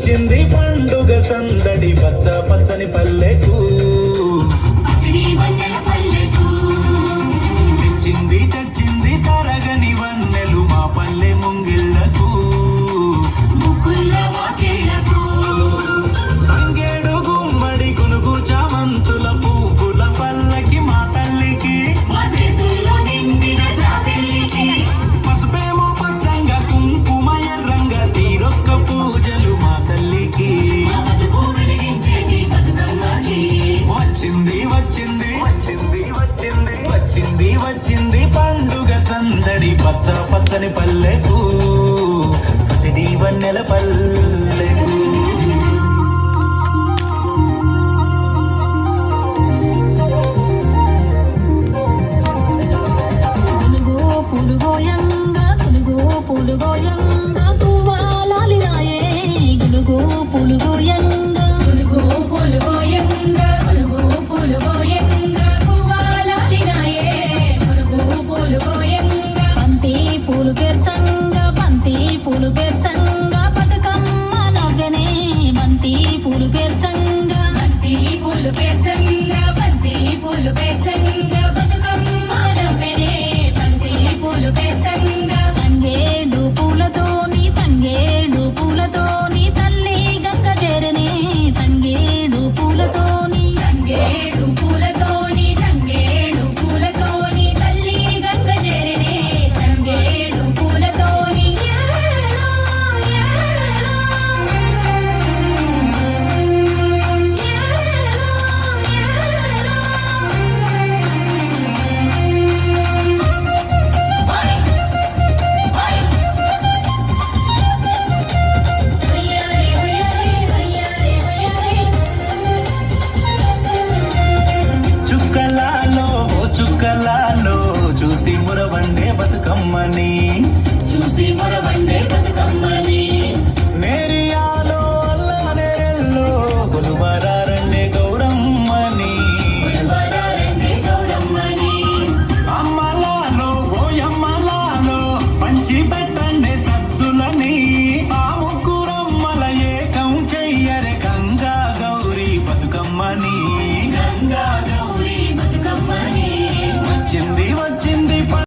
వచ్చింది పండుగ సందడి పచ్చ పచ్చని పల్లెకు తెచ్చింది తెచ్చింది తరగని వన్నెలు మా పల్లె ముంగిళ్లకు తంగేడు గుమ్మడి గునుగు చామంతుల పువ్వుల పల్లకి మా తల్లికి పసుపేమో పచ్చంగా కుంకుమ ఎర్రంగా తీరొక్క పూజలు మా తల్లికి వచ్చింది వచ్చింది వచ్చింది వచ్చింది పండుగ సందడి పచ్చ పచ్చని పల్లెకు పసిడి వన్నెల పల్లెకు పులుగోయంగా తువ్వాలాలి రాయే గులుగో పులుగోయంగా తువ్వాలాలి రాయే బంతి పూలు పేర్చంగా బతుకమ్మ నవ్వెనే బంతి పూలు పేర్చంగా బతుకమ్మ నవ్వెనే బంతి పూలు పేర్చంగా తంగేడు పూలతోని తల్లి గంగ చేరనే తంగేడు పూలతోని తల్లి గంగ చేరనే తంగేడు పూలతోని చుక్కలాలో చూసి మురవండే బతుకమ్మని